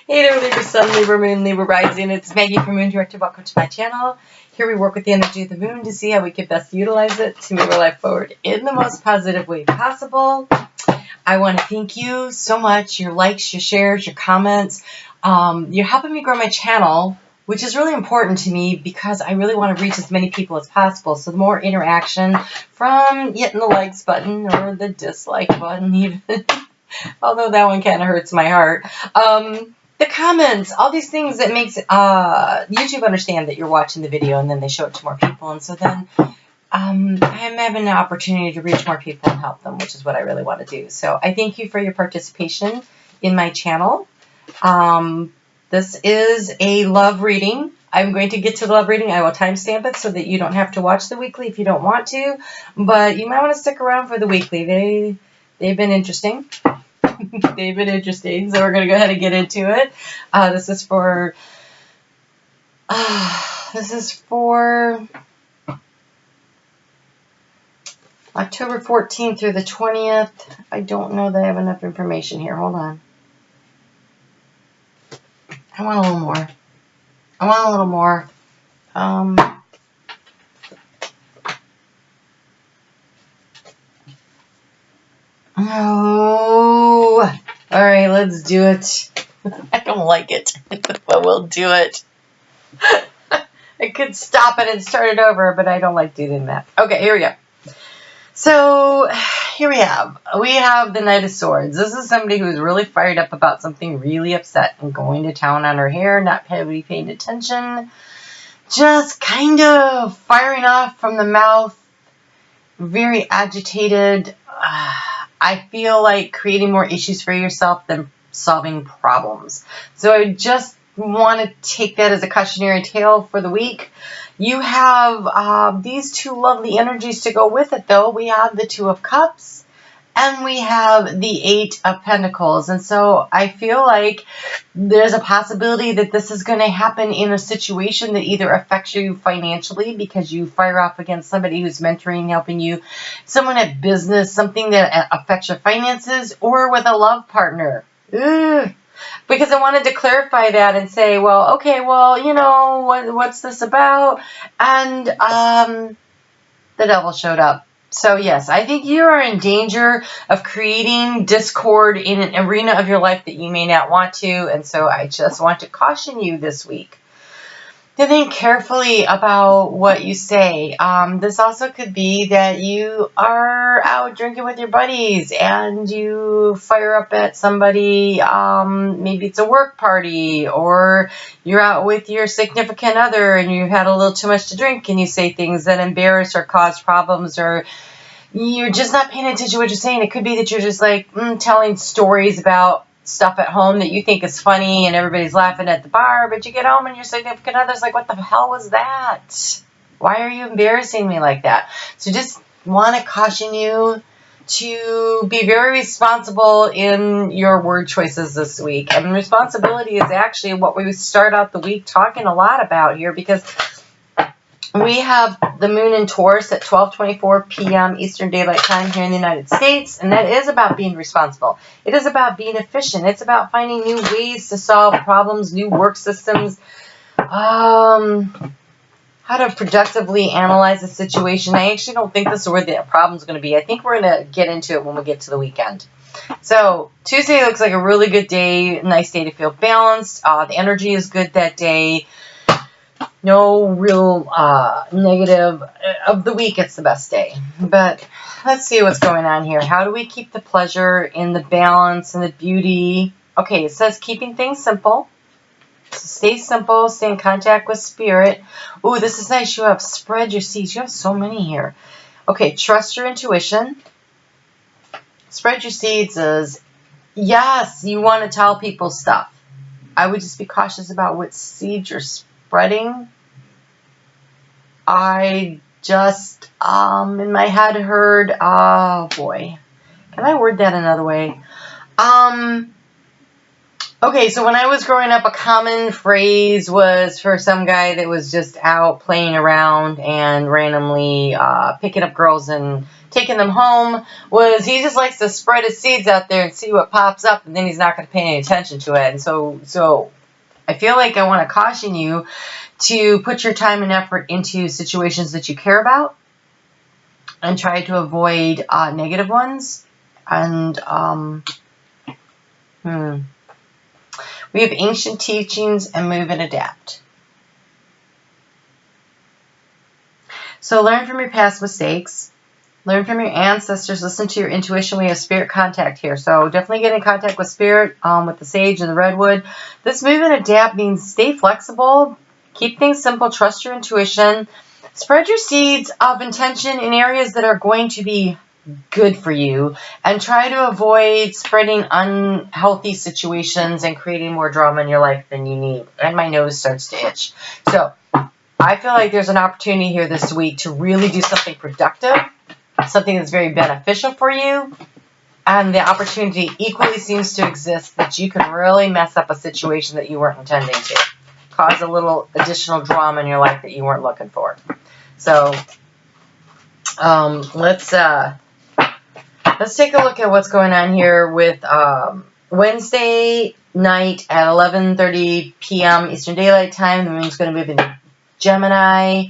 Hey there, Libra Sun, Libra Moon, Libra Rising. It's Maggie from Moon Director. Welcome to my channel. Here we work with the energy of the moon to see how we can best utilize it to move our life forward in the most positive way possible. I want to thank you so much. Your likes, your shares, your comments. You're helping me grow my channel, which is really important to me because I really want to reach as many people as possible. So the more interaction from hitting the likes button or the dislike button even, although that one kind of hurts my heart. The comments, all these things that makes YouTube understand that you're watching the video, and then they show it to more people. And so then I'm having an opportunity to reach more people and help them, which is what I really want to do. So I thank you for your participation in my channel. This is a love reading. I'm going to get to the love reading. I will timestamp it so that you don't have to watch the weekly if you don't want to, but you might want to stick around for the weekly. They've been interesting. They've been interesting, so we're going to go ahead and get into it. This is for October 14th through the 20th. I don't know that I have enough information here. Hold on. I want a little more. Oh, all right, let's do it. I don't like it, but we'll do it. I could stop it and start it over, but I don't like doing that. Okay, here we go. So here we have the Knight of Swords. This is somebody who's really fired up about something, really upset and going to town on her hair, not really paying attention, just kind of firing off from the mouth, very agitated. I feel like creating more issues for yourself than solving problems. So I just want to take that as a cautionary tale for the week. You have these two lovely energies to go with it, though. We have the Two of Cups and we have the Eight of Pentacles. And so I feel like there's a possibility that this is going to happen in a situation that either affects you financially because you fire off against somebody who's mentoring, helping you, someone at business, something that affects your finances, or with a love partner. Ugh. Because I wanted to clarify that and say, well, okay, well, you know, what's this about? And the devil showed up. So, yes, I think you are in danger of creating discord in an arena of your life that you may not want to. And so I just want to caution you this week to think carefully about what you say. This also could be that you are out drinking with your buddies and you fire up at somebody. Maybe it's a work party, or you're out with your significant other and you've had a little too much to drink and you say things that embarrass or cause problems, or you're just not paying attention to what you're saying. It could be that you're just like telling stories about stuff at home that you think is funny and everybody's laughing at the bar, but you get home and your significant other's like, what the hell was that? Why are you embarrassing me like that? So just want to caution you to be very responsible in your word choices this week. And responsibility is actually what we start out the week talking a lot about here, because we have the moon in Taurus at 12:24 p.m. Eastern Daylight Time here in the United States, and that is about being responsible. It is about being efficient. It's about finding new ways to solve problems, new work systems, how to productively analyze a situation. I actually don't think this is where the problem's going to be. I think we're going to get into it when we get to the weekend. So Tuesday looks like a really good day, nice day to feel balanced. The energy is good that day. No real negative. Of the week, it's the best day. But let's see what's going on here. How do we keep the pleasure in the balance and the beauty? Okay, it says keeping things simple. So stay simple, stay in contact with spirit. Ooh, this is nice. You have spread your seeds. You have so many here. Okay, trust your intuition. Spread your seeds is, yes, you want to tell people stuff. I would just be cautious about what seeds you're spreading. I just, in my head heard, oh boy, can I word that another way? Okay, so when I was growing up, a common phrase was for some guy that was just out playing around and randomly picking up girls and taking them home was he just likes to spread his seeds out there and see what pops up, and then he's not going to pay any attention to it. And so I feel like I want to caution you to put your time and effort into situations that you care about and try to avoid negative ones. And we have ancient teachings and move and adapt. So learn from your past mistakes. Learn from your ancestors. Listen to your intuition. We have spirit contact here. So definitely get in contact with spirit, with the sage and the redwood. This move and adapt means stay flexible. Keep things simple. Trust your intuition. Spread your seeds of intention in areas that are going to be good for you, and try to avoid spreading unhealthy situations and creating more drama in your life than you need. And my nose starts to itch. So I feel like there's an opportunity here this week to really do something productive, something that's very beneficial for you. And the opportunity equally seems to exist that you can really mess up a situation that you weren't intending to. Cause a little additional drama in your life that you weren't looking for. So let's take a look at what's going on here with Wednesday night at 11:30 p.m. Eastern Daylight Time. The moon's going to move into Gemini.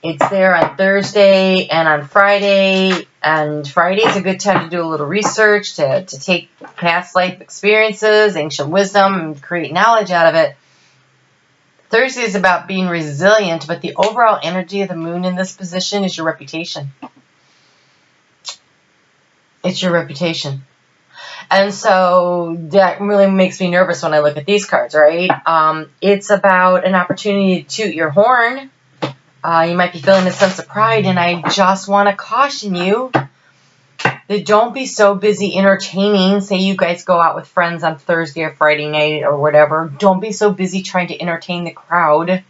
It's there on Thursday and on Friday. And Friday is a good time to do a little research, to take past life experiences, ancient wisdom, and create knowledge out of it. Thursday is about being resilient, but the overall energy of the moon in this position is your reputation. It's your reputation. And so that really makes me nervous when I look at these cards, right? It's about an opportunity to toot your horn. You might be feeling a sense of pride, and I just want to caution you that don't be so busy entertaining. Say you guys go out with friends on Thursday or Friday night or whatever. Don't be so busy trying to entertain the crowd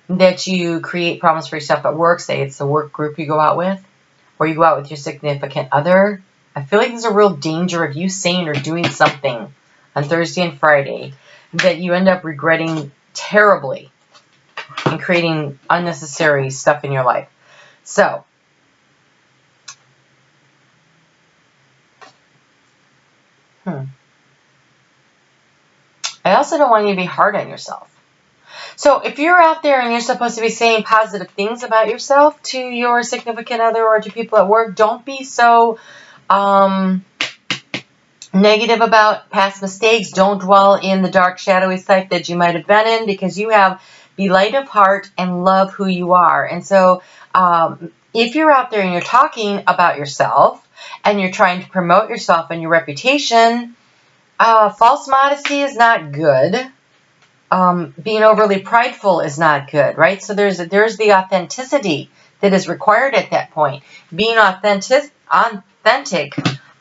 that you create problems for yourself at work. Say it's the work group you go out with, or you go out with your significant other. I feel like there's a real danger of you saying or doing something on Thursday and Friday that you end up regretting terribly and creating unnecessary stuff in your life. So, I also don't want you to be hard on yourself. So if you're out there and you're supposed to be saying positive things about yourself to your significant other or to people at work, don't be so negative about past mistakes. Don't dwell in the dark, shadowy side that you might have been in, because you have be light of heart and love who you are. And so if you're out there and you're talking about yourself and you're trying to promote yourself and your reputation, false modesty is not good. Being overly prideful is not good, right? So there's the authenticity that is required at that point. Being authentic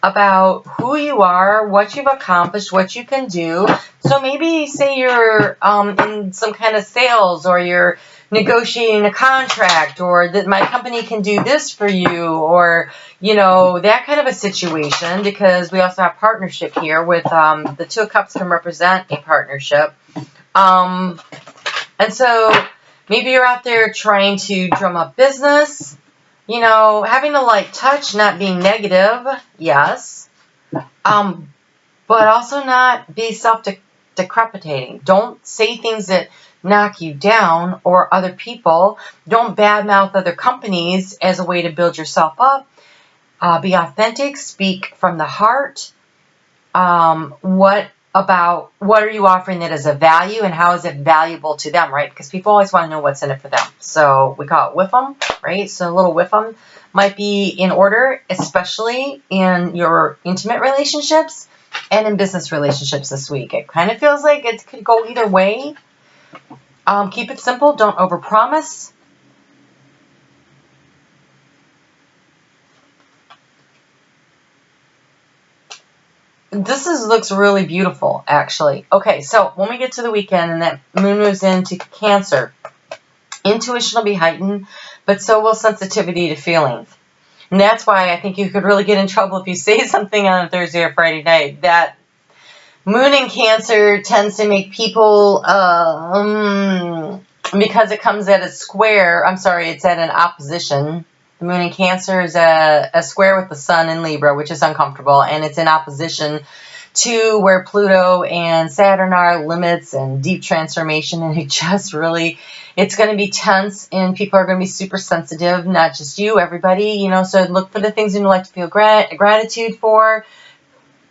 about who you are, what you've accomplished, what you can do. So maybe say you're in some kind of sales, or you're negotiating a contract, or that my company can do this for you, or, you know, that kind of a situation, because we also have partnership here with the Two of Cups can represent a partnership. And so maybe you're out there trying to drum up business, you know, having a light touch, not being negative, yes, but also not be self-decrepitating. Don't say things that knock you down or other people. Don't badmouth other companies as a way to build yourself up. Be authentic, speak from the heart. What are you offering that is a value, and how is it valuable to them, right? Because people always want to know what's in it for them. So we call it whiff 'em, right? So a little whiff 'em might be in order, especially in your intimate relationships and in business relationships this week. It kind of feels like it could go either way. Keep it simple. Don't overpromise. This looks really beautiful, actually. Okay, so when we get to the weekend and that moon moves into Cancer, intuition will be heightened, but so will sensitivity to feeling. And that's why I think you could really get in trouble if you say something on a Thursday or Friday night that Moon in Cancer tends to make people, because it comes at a square, it's at an opposition. The Moon in Cancer is a square with the Sun in Libra, which is uncomfortable, and it's in opposition to where Pluto and Saturn are, limits and deep transformation, and it's going to be tense, and people are going to be super sensitive, not just you, everybody, so look for the things you like to feel gratitude for.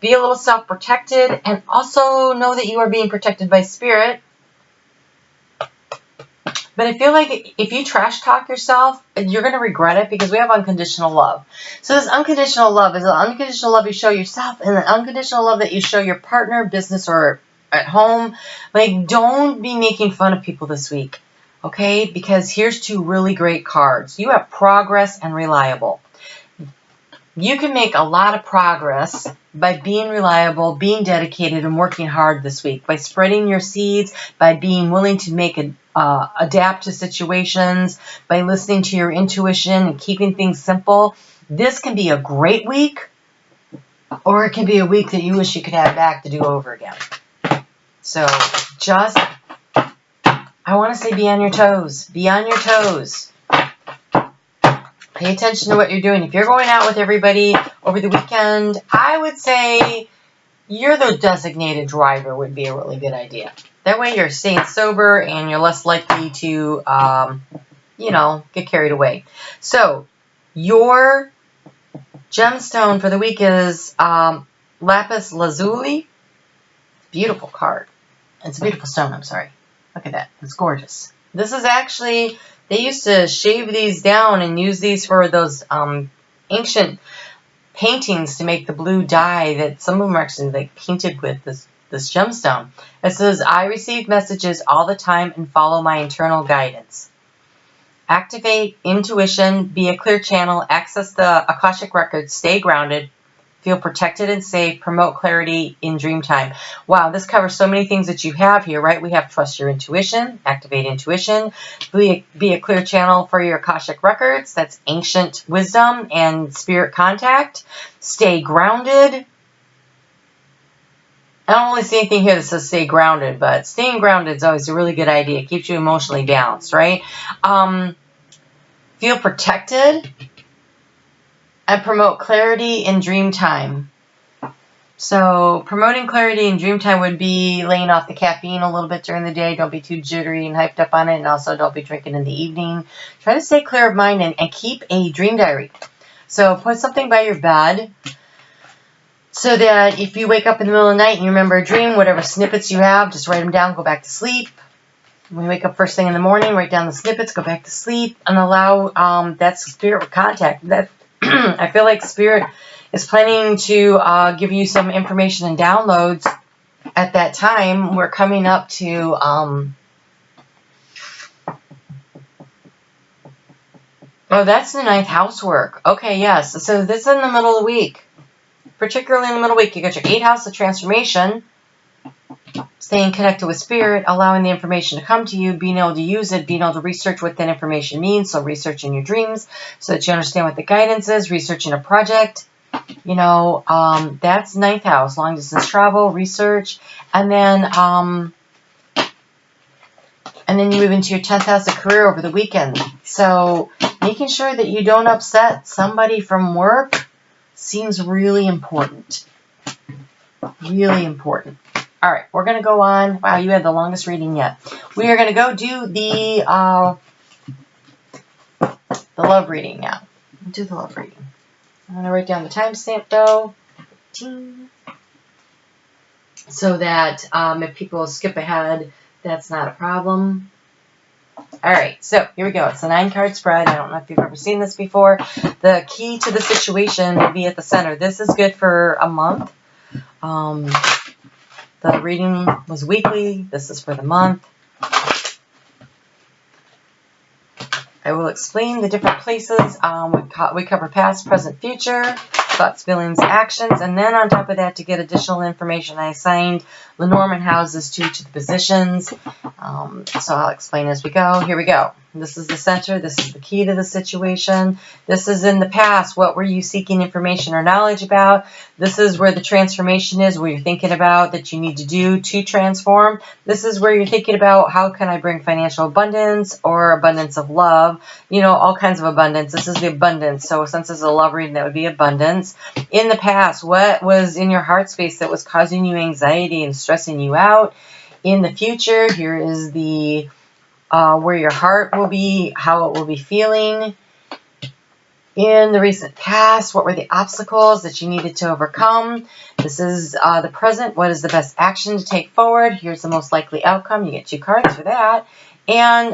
Be a little self-protected, and also know that you are being protected by Spirit. But I feel like if you trash talk yourself, you're going to regret it, because we have unconditional love. So this unconditional love is the unconditional love you show yourself, and the unconditional love that you show your partner, business, or at home. Like, don't be making fun of people this week, okay? Because here's two really great cards. You have progress and reliable. You can make a lot of progress by being reliable, being dedicated, and working hard this week, by spreading your seeds, by being willing to adapt to situations, by listening to your intuition and keeping things simple. This can be a great week, or it can be a week that you wish you could have back to do over again. So I want to say be on your toes. Be on your toes. Pay attention to what you're doing. If you're going out with everybody over the weekend, I would say you're the designated driver would be a really good idea. That way you're staying sober and you're less likely to, get carried away. So your gemstone for the week is lapis lazuli. Beautiful card. It's a beautiful stone, I'm sorry. Look at that. It's gorgeous. This is actually... They used to shave these down and use these for those ancient paintings to make the blue dye that some of them are actually painted with this gemstone. It says, I receive messages all the time and follow my internal guidance. Activate intuition, be a clear channel, access the Akashic records, stay grounded, feel protected and safe, promote clarity in dream time. Wow, this covers so many things that you have here, right? We have trust your intuition, activate intuition, be a clear channel for your Akashic records. That's ancient wisdom and spirit contact. Stay grounded. I don't really see anything here that says stay grounded, but staying grounded is always a really good idea. It keeps you emotionally balanced, right? Feel protected. And promote clarity in dream time. So promoting clarity in dream time would be laying off the caffeine a little bit during the day. Don't be too jittery and hyped up on it. And also don't be drinking in the evening. Try to stay clear of mind and keep a dream diary. So put something by your bed so that if you wake up in the middle of the night and you remember a dream, whatever snippets you have, just write them down, go back to sleep. When you wake up first thing in the morning, write down the snippets, go back to sleep, and allow that spirit contact. I feel like Spirit is planning to give you some information and downloads at that time. We're coming up to that's the 9th house work. Okay, yes. So this is in the middle of the week. Particularly in the middle of the week, you got your 8th house of transformation. Staying connected with Spirit, allowing the information to come to you, being able to use it, being able to research what that information means. So researching your dreams so that you understand what the guidance is, researching a project. That's 9th house, long distance travel, research. And then you move into your 10th house of career over the weekend. So making sure that you don't upset somebody from work seems really important. Really important. All right, we're going to go on. Wow, you had the longest reading yet. We are going to go do the love reading now. Do the love reading. I'm going to write down the timestamp, though. So that if people skip ahead, that's not a problem. All right, so here we go. It's a 9-card spread. I don't know if you've ever seen this before. The key to the situation will be at the center. This is good for a month. The reading was weekly. This is for the month. I will explain the different places. We cover past, present, future, thoughts, feelings, actions, and then on top of that, to get additional information, I assigned Lenormand houses to each of the positions. So I'll explain as we go. Here we go. This is the center. This is the key to the situation. This is in the past. What were you seeking information or knowledge about? This is where the transformation is, where you're thinking about that you need to do to transform. This is where you're thinking about how can I bring financial abundance or abundance of love, you know, all kinds of abundance. This is the abundance. So since it's a love reading, that would be abundance. In the past, what was in your heart space that was causing you anxiety and stressing you out? In the future, here is the where your heart will be, how it will be feeling. In the recent past, what were the obstacles that you needed to overcome? This is the present. What is the best action to take forward? Here's the most likely outcome. You get 2 cards for that. And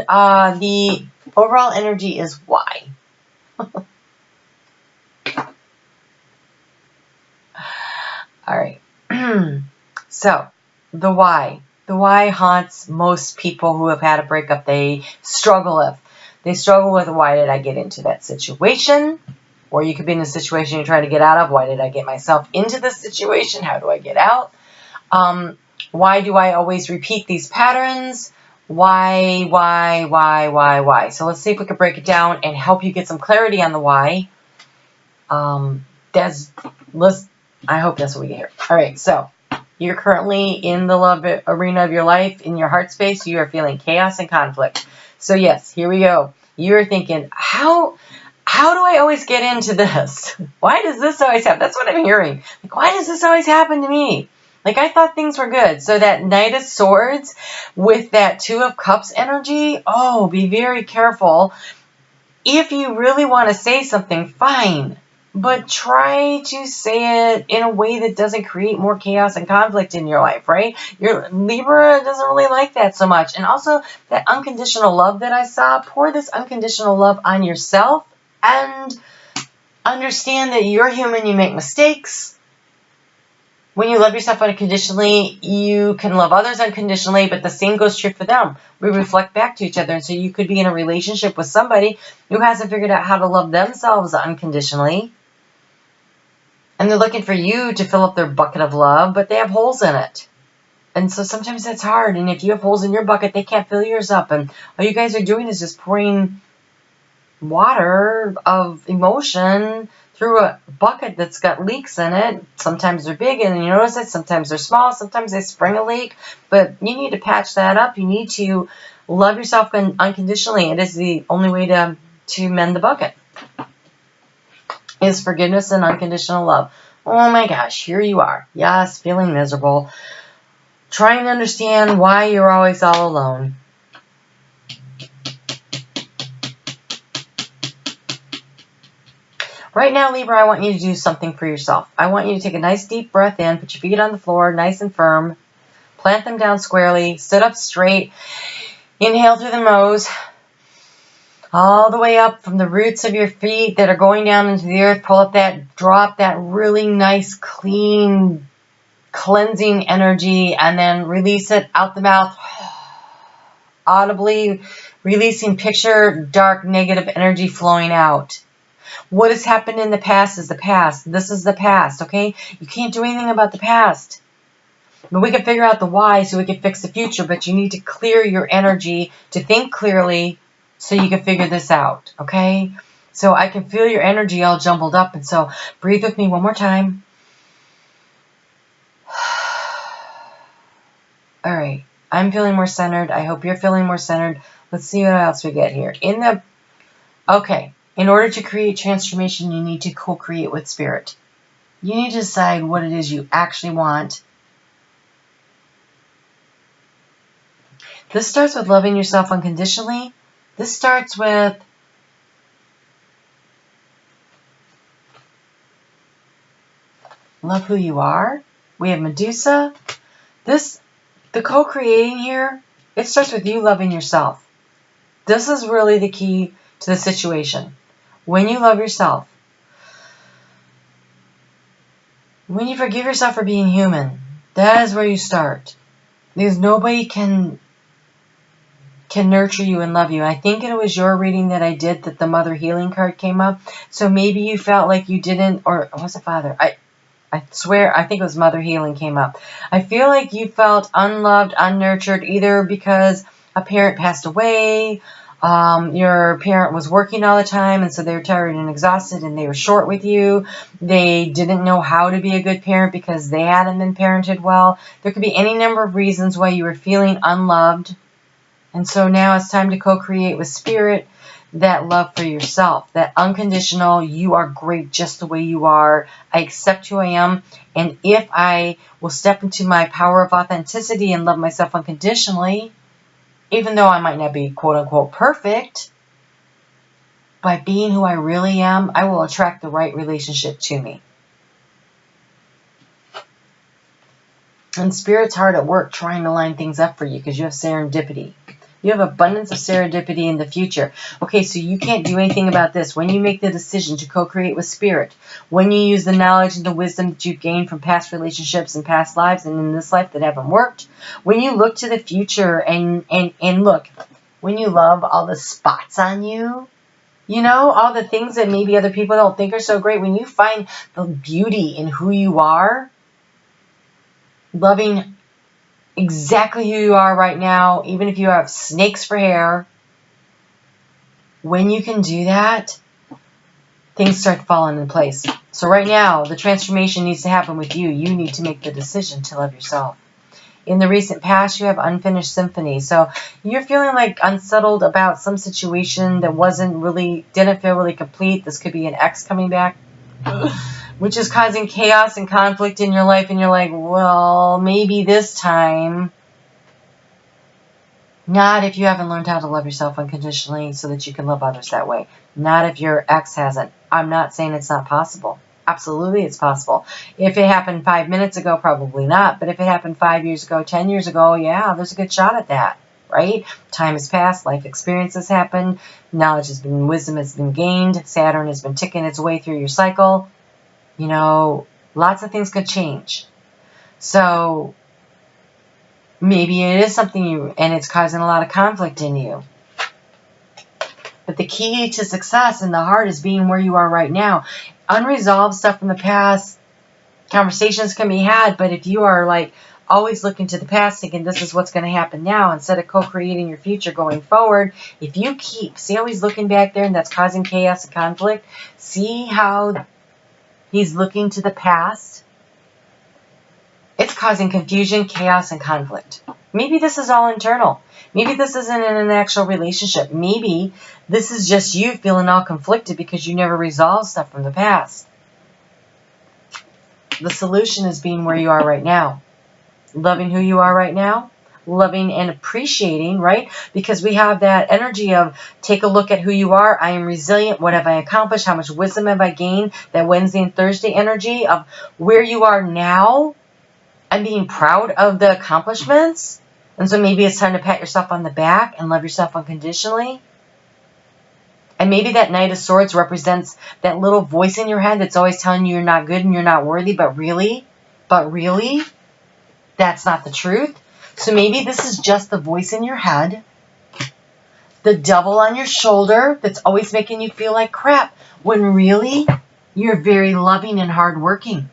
the overall energy is why. All right. So, the why. The why haunts most people who have had a breakup. They struggle with. Why did I get into that situation? Or you could be in a situation you're trying to get out of. Why did I get myself into this situation? How do I get out? Why do I always repeat these patterns? Why? So let's see if we can break it down and help you get some clarity on the why. I hope that's what we get here. All right, so you're currently in the love arena of your life, in your heart space. You are feeling chaos and conflict. So yes, here we go. You're thinking, how do I always get into this? Why does this always happen? That's what I'm hearing. Like, why does this always happen to me? Like, I thought things were good. So that Knight of Swords with that 2 of Cups energy, oh, be very careful. If you really want to say something, fine. But try to say it in a way that doesn't create more chaos and conflict in your life, right? Your Libra doesn't really like that so much. And also, that unconditional love that I saw, pour this unconditional love on yourself and understand that you're human, you make mistakes. When you love yourself unconditionally, you can love others unconditionally, but the same goes true for them. We reflect back to each other. And so you could be in a relationship with somebody who hasn't figured out how to love themselves unconditionally. And they're looking for you to fill up their bucket of love, but they have holes in it. And so sometimes that's hard. And if you have holes in your bucket, they can't fill yours up. And all you guys are doing is just pouring water of emotion through a bucket that's got leaks in it. Sometimes they're big and you notice it. Sometimes they're small. Sometimes they spring a leak. But you need to patch that up. You need to love yourself unconditionally. It is the only way to mend the bucket. Is forgiveness and unconditional love. Oh my gosh, here you are. Yes, feeling miserable. Trying to understand why you're always all alone. Right now, Libra, I want you to do something for yourself. I want you to take a nice deep breath in, put your feet on the floor, nice and firm. Plant them down squarely, sit up straight. Inhale through the nose. All the way up from the roots of your feet that are going down into the earth. Pull up that, drop that really nice, clean, cleansing energy, and then release it out the mouth. Audibly releasing, picture dark, negative energy flowing out. What has happened in the past is the past. This is the past, okay? You can't do anything about the past. But we can figure out the why so we can fix the future, but you need to clear your energy to think clearly so you can figure this out, okay? So I can feel your energy all jumbled up, and so breathe with me one more time. All right, I'm feeling more centered. I hope you're feeling more centered. Let's see what else we get here. Okay, in order to create transformation, you need to co-create with spirit. You need to decide what it is you actually want. This starts with loving yourself unconditionally. This starts with love who you are. We have Medusa. The co-creating here, it starts with you loving yourself. This is really the key to the situation. When you love yourself, when you forgive yourself for being human, that is where you start. Because nobody can nurture you and love you. I think it was your reading that I did that the Mother Healing card came up. So maybe you felt like you didn't, or was it Father? I swear, I think it was Mother Healing came up. I feel like you felt unloved, unnurtured, either because a parent passed away, Your parent was working all the time, and so they were tired and exhausted, and they were short with you. They didn't know how to be a good parent because they hadn't been parented well. There could be any number of reasons why you were feeling unloved. And so now it's time to co-create with Spirit that love for yourself, that unconditional, you are great just the way you are. I accept who I am. And if I will step into my power of authenticity and love myself unconditionally, even though I might not be quote unquote perfect, by being who I really am, I will attract the right relationship to me. And Spirit's hard at work trying to line things up for you because you have serendipity. You have abundance of serendipity in the future. Okay, so you can't do anything about this. When you make the decision to co-create with Spirit, when you use the knowledge and the wisdom that you've gained from past relationships and past lives and in this life that haven't worked, when you look to the future and look, when you love all the spots on you, you know, all the things that maybe other people don't think are so great, when you find the beauty in who you are, loving exactly who you are right now, even if you have snakes for hair, when you can do that, things start falling in place. So right now, the transformation needs to happen with you. You need to make the decision to love yourself. In the recent past, you have unfinished symphony. So you're feeling like unsettled about some situation that didn't feel really complete. This could be an ex coming back, which is causing chaos and conflict in your life. And you're like, well, maybe this time. Not if you haven't learned how to love yourself unconditionally so that you can love others that way. Not if your ex hasn't. I'm not saying it's not possible. Absolutely, it's possible. If it happened 5 minutes ago, probably not. But if it happened 5 years ago, 10 years ago, yeah, there's a good shot at that, right? Time has passed. Life experiences happened. Knowledge has been, wisdom has been gained. Saturn has been ticking its way through your cycle. You know, lots of things could change. So maybe it is something and it's causing a lot of conflict in you. But the key to success in the heart is being where you are right now. Unresolved stuff from the past, conversations can be had, but if you are like always looking to the past thinking this is what's going to happen now instead of co-creating your future going forward, if you see how he's looking back there and that's causing chaos and conflict, see how he's looking to the past. It's causing confusion, chaos, and conflict. Maybe this is all internal. Maybe this isn't in an actual relationship. Maybe this is just you feeling all conflicted because you never resolved stuff from the past. The solution is being where you are right now. Loving who you are right now. Loving and appreciating, right? Because we have that energy of take a look at who you are. I am resilient. What have I accomplished? How much wisdom have I gained? That Wednesday and Thursday energy of where you are now. And being proud of the accomplishments. And so maybe it's time to pat yourself on the back and love yourself unconditionally. And maybe that Knight of Swords represents that little voice in your head that's always telling you you're not good and you're not worthy, but really, that's not the truth. So maybe this is just the voice in your head, the devil on your shoulder that's always making you feel like crap, when really you're very loving and hardworking.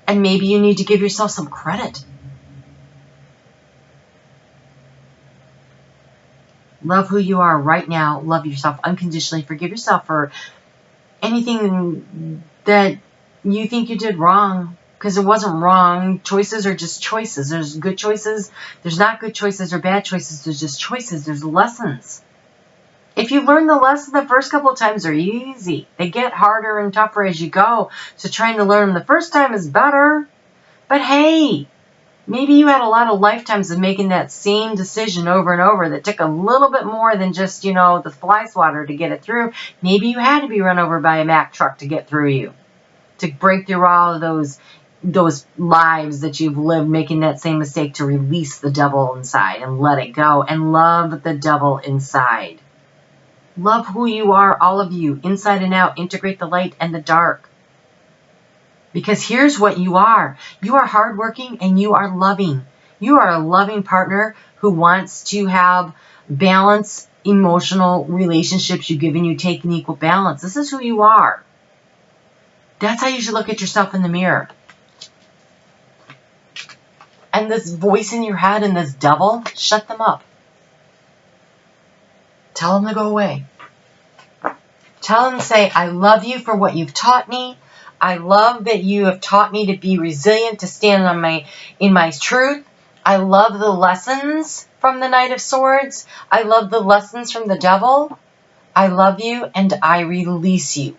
And maybe you need to give yourself some credit. Love who you are right now. Love yourself unconditionally. Forgive yourself for anything that you think you did wrong. Because it wasn't wrong. Choices are just choices. There's good choices. There's not good choices or bad choices. There's just choices. There's lessons. If you learn the lesson the first couple of times, they're easy. They get harder and tougher as you go. So trying to learn them the first time is better. But hey, maybe you had a lot of lifetimes of making that same decision over and over that took a little bit more than just, the fly swatter to get it through. Maybe you had to be run over by a Mack truck to get through you, to break through all of those lives that you've lived making that same mistake, to release the devil inside and let it go and love the devil inside. Love who you are, all of you, inside and out. Integrate the light and the dark. Because here's what you are. You are hardworking and you are loving. You are a loving partner who wants to have balance, emotional relationships. You give and you take in equal balance. This is who you are. That's how you should look at yourself in the mirror. And this voice in your head and this devil, shut them up. Tell them to go away. Tell them to say, I love you for what you've taught me. I love that you have taught me to be resilient, to stand in my truth. I love the lessons from the Knight of Swords. I love the lessons from the Devil. I love you and I release you.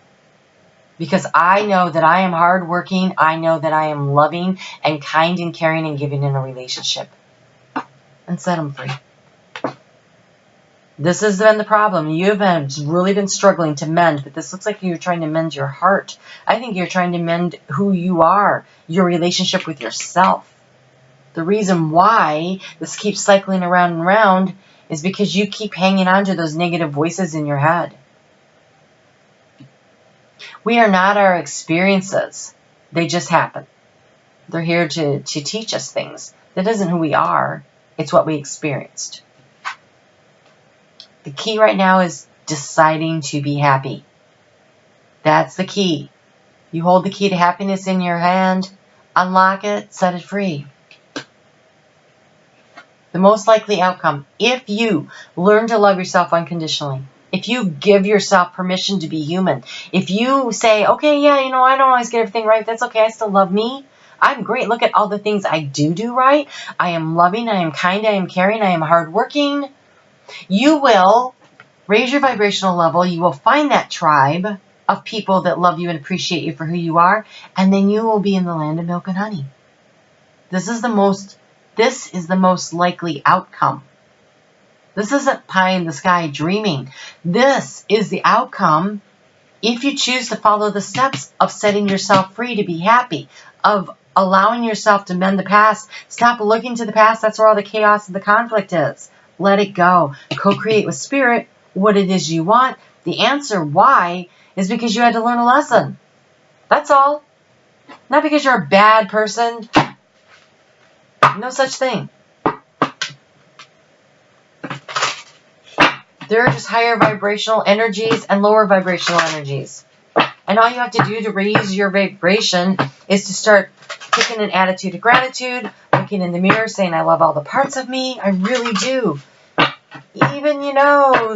Because I know that I am hardworking. I know that I am loving and kind and caring and giving in a relationship. And set them free. This has been the problem. You have really been struggling to mend, but this looks like you're trying to mend your heart. I think you're trying to mend who you are, your relationship with yourself. The reason why this keeps cycling around and around is because you keep hanging on to those negative voices in your head. We are not our experiences. They just happen. They're here to teach us things. That isn't who we are. It's what we experienced. The key right now is deciding to be happy. That's the key. You hold the key to happiness in your hand, unlock it, set it free. The most likely outcome, if you learn to love yourself unconditionally, if you give yourself permission to be human, if you say, okay, yeah, I don't always get everything right, that's okay, I still love me. I'm great. Look at all the things I do right. I am loving, I am kind, I am caring, I am hardworking. You will raise your vibrational level. You will find that tribe of people that love you and appreciate you for who you are. And then you will be in the land of milk and honey. This is the most likely outcome. This isn't pie in the sky dreaming. This is the outcome if you choose to follow the steps of setting yourself free to be happy, of allowing yourself to mend the past. Stop looking to the past. That's where all the chaos and the conflict is. Let it go. Co-create with spirit what it is you want. The answer why is because you had to learn a lesson. That's all. Not because you're a bad person. No such thing. There are just higher vibrational energies and lower vibrational energies. And all you have to do to raise your vibration is to start taking an attitude of gratitude, looking in the mirror, saying, I love all the parts of me. I really do. Even,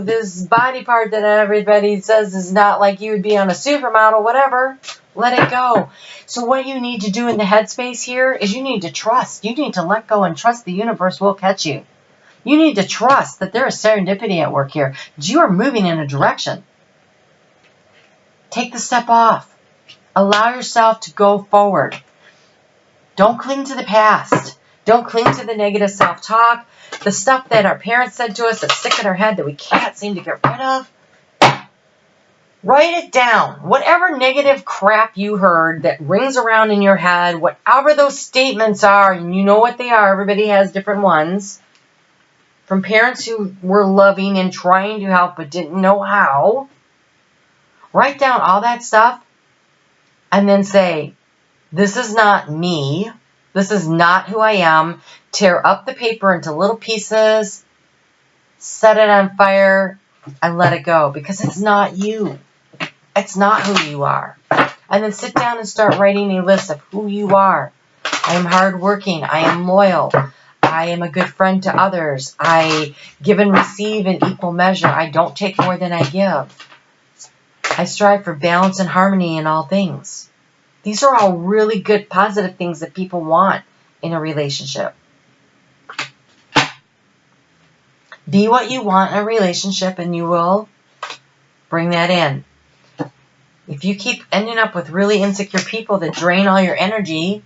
this body part that everybody says is not like you would be on a supermodel, whatever. Let it go. So what you need to do in the headspace here is you need to trust. You need to let go and trust the universe will catch you. You need to trust that there is serendipity at work here. You are moving in a direction. Take the step off. Allow yourself to go forward. Don't cling to the past. Don't cling to the negative self-talk. The stuff that our parents said to us that's sick in our head that we can't seem to get rid of. Write it down. Whatever negative crap you heard that rings around in your head, whatever those statements are, and you know what they are, everybody has different ones. From parents who were loving and trying to help but didn't know how. Write down all that stuff and then say, this is not me. This is not who I am. Tear up the paper into little pieces. Set it on fire and let it go because it's not you. It's not who you are. And then sit down and start writing a list of who you are. I am hardworking. I am loyal. I am a good friend to others. I give and receive in equal measure. I don't take more than I give. I strive for balance and harmony in all things. These are all really good, positive things that people want in a relationship. Be what you want in a relationship and you will bring that in. If you keep ending up with really insecure people that drain all your energy,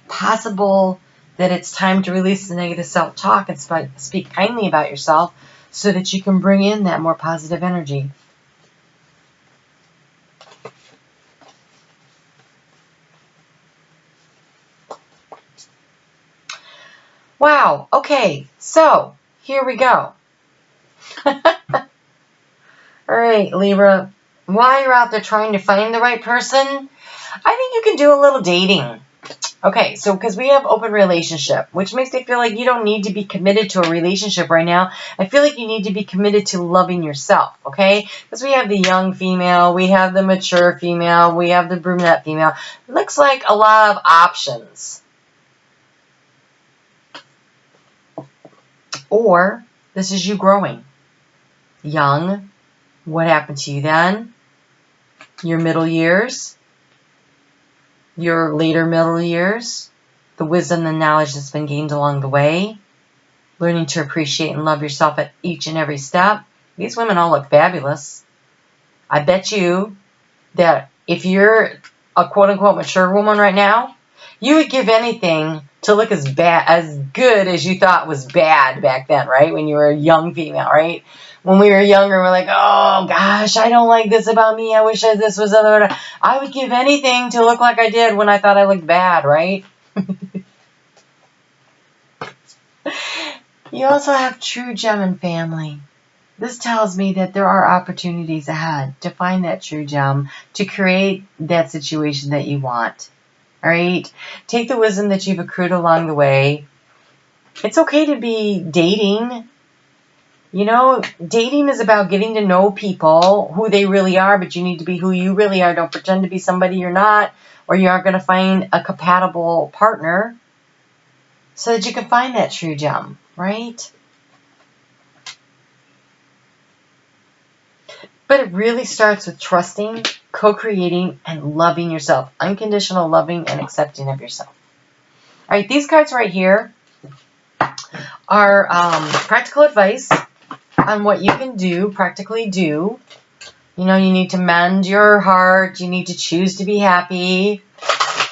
possible that it's time to release the negative self-talk and speak kindly about yourself so that you can bring in that more positive energy. Wow. Okay. So here we go. All right, Libra. While you're out there trying to find the right person, I think you can do a little dating. Okay, so because we have open relationship, which makes me feel like you don't need to be committed to a relationship right now. I feel like you need to be committed to loving yourself, okay? Because we have the young female, we have the mature female, we have the brunette female. It looks like a lot of options. Or this is you growing. young, what happened to you then? Your middle years, your later middle years, the wisdom and knowledge that's been gained along the way, learning to appreciate and love yourself at each and every step. These women all look fabulous. I bet you that if you're a quote-unquote mature woman right now, you would give anything to look as good as you thought was bad back then, right? When you were a young female, right? When we were younger, we're like, oh gosh, I don't like this about me. I wish this was other. I would give anything to look like I did when I thought I looked bad, right? You also have true gem and family. This tells me that there are opportunities ahead to find that true gem, to create that situation that you want. All right? Take the wisdom that you've accrued along the way. It's okay to be dating. You know, dating is about getting to know people, who they really are, but you need to be who you really are. Don't pretend to be somebody you're not, or you aren't going to find a compatible partner so that you can find that true gem, right? But it really starts with trusting, co-creating, and loving yourself. Unconditional loving and accepting of yourself. All right, these cards right here are practical advice on what you can do, practically do. You know, you need to mend your heart. You need to choose to be happy.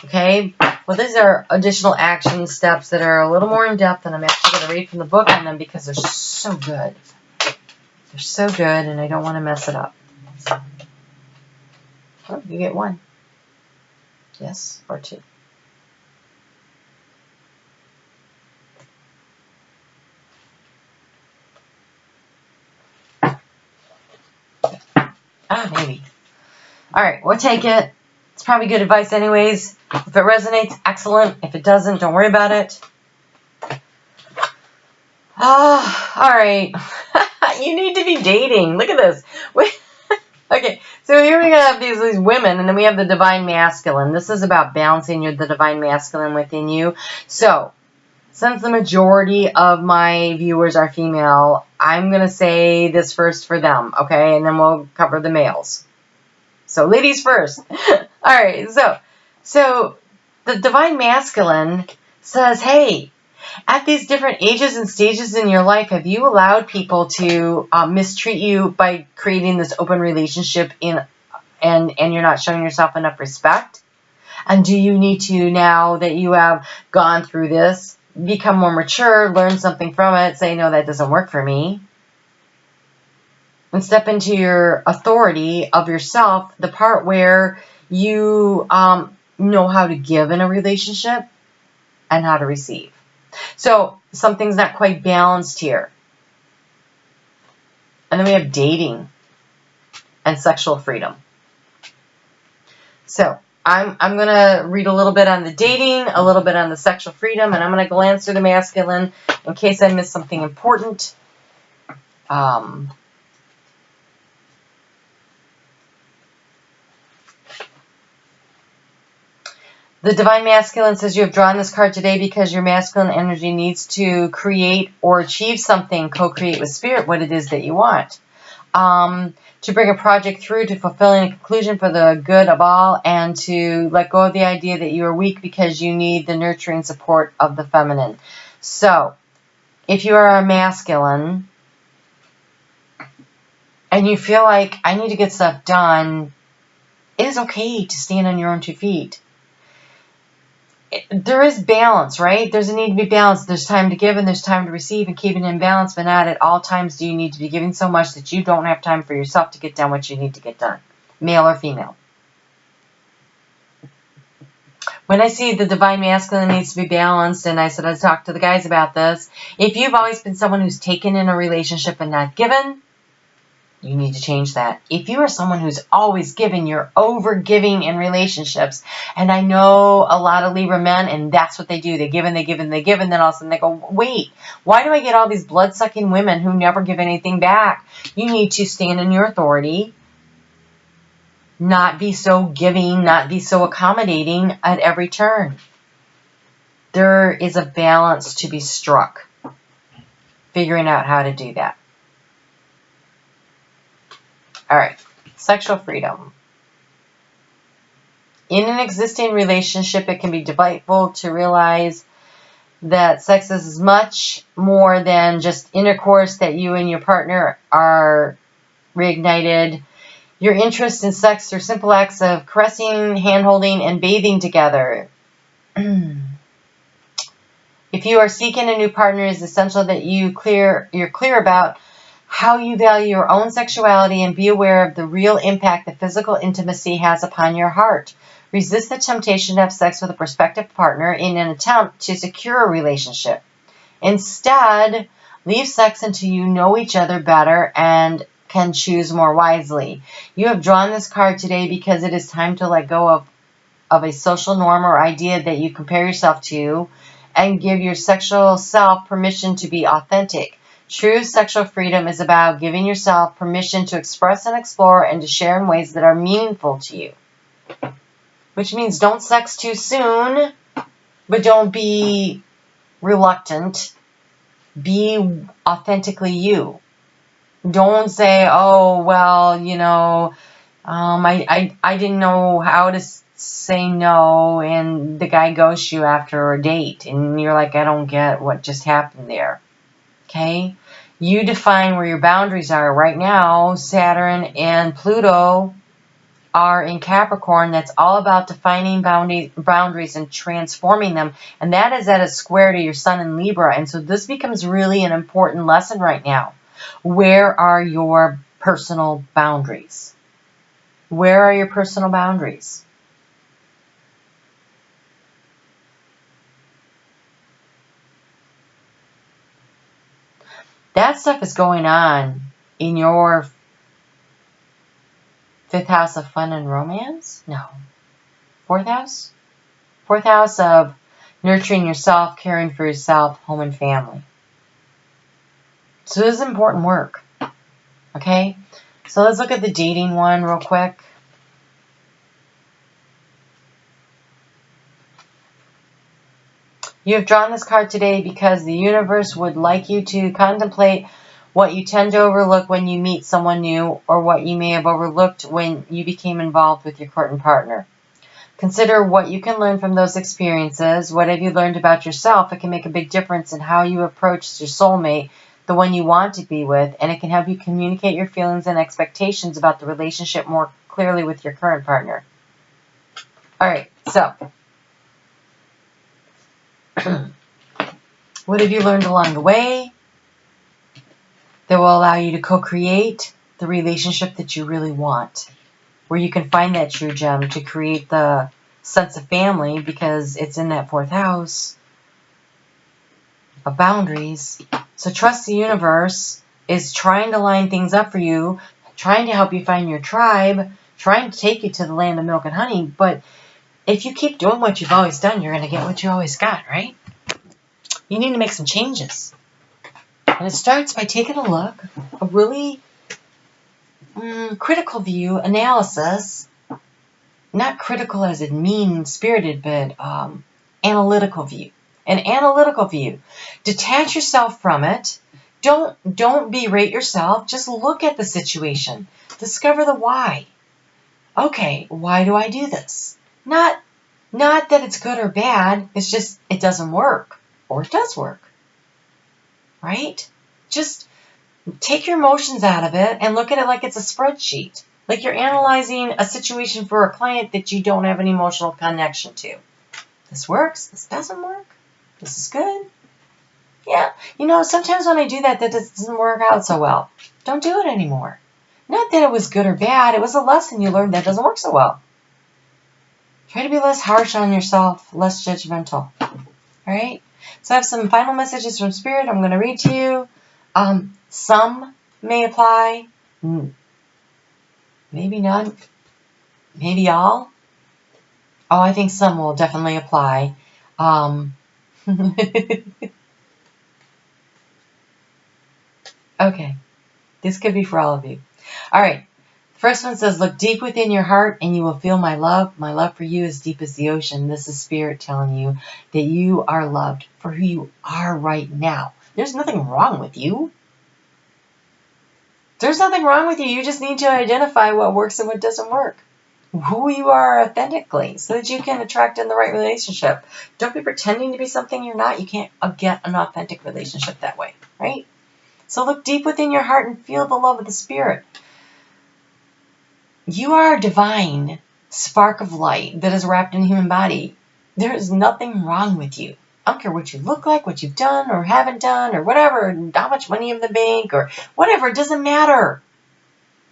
Okay? Well, these are additional action steps that are a little more in-depth, and I'm actually going to read from the book on them because they're so good. They're so good, and I don't want to mess it up. Oh, you get one. Yes, or two. Maybe. All right, we'll take it. It's probably good advice anyways. If it resonates, excellent. If it doesn't, don't worry about it. All right. You need to be dating. Look at this. Okay, so here we have these women, and then we have the divine masculine. This is about balancing the divine masculine within you. So, since the majority of my viewers are female, I'm going to say this first for them, okay? And then we'll cover the males. So, ladies first. All right, so the divine masculine says, hey, at these different ages and stages in your life, have you allowed people to mistreat you by creating this open relationship and you're not showing yourself enough respect? And do you need to, now that you have gone through this, become more mature, learn something from it, say, no, that doesn't work for me, and step into your authority of yourself, the part where you know how to give in a relationship and how to receive. So something's not quite balanced here. And then we have dating and sexual freedom. So I'm going to read a little bit on the dating, a little bit on the sexual freedom, and I'm going to glance through the masculine in case I missed something important. The divine masculine says you have drawn this card today because your masculine energy needs to create or achieve something, co-create with spirit what it is that you want. To bring a project through to fulfilling a conclusion for the good of all, and to let go of the idea that you are weak because you need the nurturing support of the feminine. So, if you are a masculine and you feel like I need to get stuff done, it is okay to stand on your own 2 feet. There is balance, right? There's a need to be balanced. There's time to give and there's time to receive, and keeping in balance, but not at all times do you need to be giving so much that you don't have time for yourself to get done what you need to get done, male or female. When I see the divine masculine needs to be balanced, and I said I'd talk to the guys about this, if you've always been someone who's taken in a relationship and not given, you need to change that. If you are someone who's always giving, you're over-giving in relationships. And I know a lot of Libra men, and that's what they do. They give and they give and they give, and then all of a sudden they go, wait, why do I get all these blood-sucking women who never give anything back? You need to stand in your authority, not be so giving, not be so accommodating at every turn. There is a balance to be struck, figuring out how to do that. All right. Sexual freedom. In an existing relationship, it can be delightful to realize that sex is much more than just intercourse, that you and your partner are reignited your interest in sex through simple acts of caressing, hand-holding, and bathing together. If you are seeking a new partner, it is essential that you're clear about how you value your own sexuality and be aware of the real impact that physical intimacy has upon your heart. Resist the temptation to have sex with a prospective partner in an attempt to secure a relationship. Instead, leave sex until you know each other better and can choose more wisely. You have drawn this card today because it is time to let go of a social norm or idea that you compare yourself to and give your sexual self permission to be authentic. True sexual freedom is about giving yourself permission to express and explore and to share in ways that are meaningful to you. Which means don't sex too soon, but don't be reluctant. Be authentically you. Don't say, oh, well, you know, I didn't know how to say no, and the guy ghosts you after a date, and you're like, I don't get what just happened there. Okay? You define where your boundaries are. Right now, Saturn and Pluto are in Capricorn. That's all about defining boundaries and transforming them, and that is at a square to your Sun in Libra, and so this becomes really an important lesson right now. Where are your personal boundaries? Where are your personal boundaries? That stuff is going on in your 5th house of fun and romance? No. 4th house? 4th house of nurturing yourself, caring for yourself, home and family. So this is important work. Okay? So let's look at the dating one real quick. You have drawn this card today because the universe would like you to contemplate what you tend to overlook when you meet someone new, or what you may have overlooked when you became involved with your courting partner. Consider what you can learn from those experiences. What have you learned about yourself? It can make a big difference in how you approach your soulmate, the one you want to be with, and it can help you communicate your feelings and expectations about the relationship more clearly with your current partner. All right, so what have you learned along the way that will allow you to co-create the relationship that you really want, where you can find that true gem to create the sense of family, because it's in that 4th house of boundaries. So trust the universe is trying to line things up for you, trying to help you find your tribe, trying to take you to the land of milk and honey. But if you keep doing what you've always done, you're going to get what you always got, right? You need to make some changes. And it starts by taking a look, a really critical view, analysis, not critical as in mean-spirited, but analytical view. An analytical view. Detach yourself from it. Don't berate yourself. Just look at the situation. Discover the why. Okay, why do I do this? Not that it's good or bad. It's just it doesn't work. Or it does work. Right? Just take your emotions out of it and look at it like it's a spreadsheet. Like you're analyzing a situation for a client that you don't have an emotional connection to. This works. This doesn't work. This is good. Yeah. You know, sometimes when I do that, that doesn't work out so well. Don't do it anymore. Not that it was good or bad. It was a lesson you learned that doesn't work so well. Try to be less harsh on yourself, less judgmental. All right? So I have some final messages from Spirit I'm going to read to you. Some may apply. Maybe none. Maybe all. Oh, I think some will definitely apply. Okay. This could be for all of you. All right. First one says, look deep within your heart and you will feel my love. My love for you is deep as the ocean. This is Spirit telling you that you are loved for who you are right now. There's nothing wrong with you. There's nothing wrong with you. You just need to identify what works and what doesn't work. Who you are authentically so that you can attract in the right relationship. Don't be pretending to be something you're not. You can't get an authentic relationship that way, right? So look deep within your heart and feel the love of the Spirit. You are a divine spark of light that is wrapped in a human body. There is nothing wrong with you. I don't care what you look like, what you've done or haven't done or whatever, how much money you have in the bank or whatever. It doesn't matter.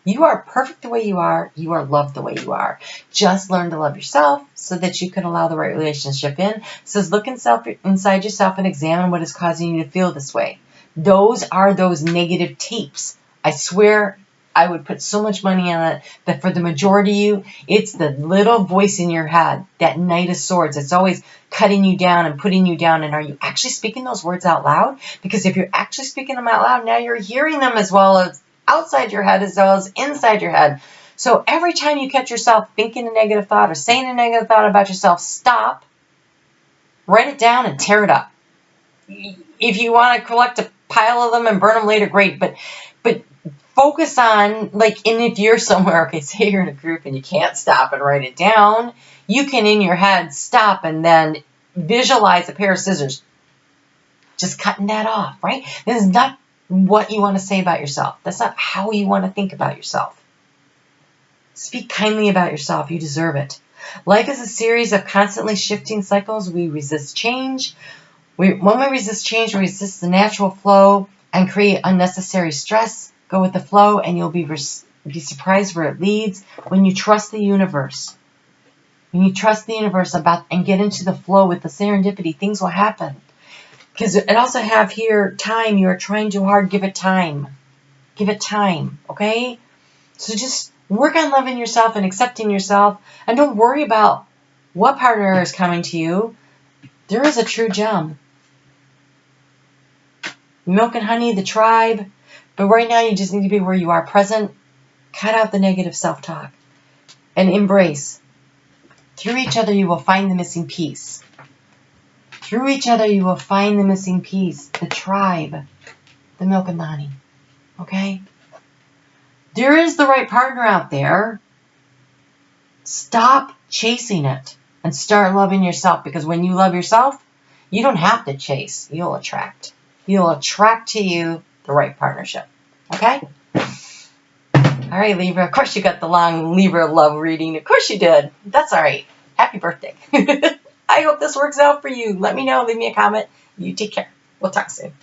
You are perfect the way you are. You are loved the way you are. Just learn to love yourself so that you can allow the right relationship in. It says look inside yourself and examine what is causing you to feel this way. Those are those negative tapes. I swear I would put so much money on it that for the majority of you, it's the little voice in your head, that Knight of Swords. It's always cutting you down and putting you down. And are you actually speaking those words out loud? Because if you're actually speaking them out loud, now you're hearing them as well as outside your head as well as inside your head. So every time you catch yourself thinking a negative thought or saying a negative thought about yourself, stop, write it down, and tear it up. If you want to collect a pile of them and burn them later, great. But focus on, like, and if you're somewhere, okay, say you're in a group and you can't stop and write it down, you can in your head stop and then visualize a pair of scissors just cutting that off, right? This is not what you want to say about yourself. That's not how you want to think about yourself. Speak kindly about yourself. You deserve it. Life is a series of constantly shifting cycles. We resist change. When we resist change, we resist the natural flow and create unnecessary stress. Go with the flow, and you'll be surprised where it leads. When you trust the universe, about and get into the flow with the serendipity, things will happen. Because it also have here time. You are trying too hard. Give it time. Give it time. Okay? So just work on loving yourself and accepting yourself. And don't worry about what partner is coming to you. There is a true gem. Milk and honey, the tribe. But right now you just need to be where you are present. Cut out the negative self-talk. And embrace. Through each other you will find the missing piece. Through each other, you will find the missing piece, the tribe, the milk and the honey. Okay? There is the right partner out there. Stop chasing it and start loving yourself, because when you love yourself, you don't have to chase. You'll attract. You'll attract to you the right partnership. Okay? All right, Libra. Of course you got the long Libra love reading. Of course you did. That's all right. Happy birthday. I hope this works out for you. Let me know. Leave me a comment. You take care. We'll talk soon.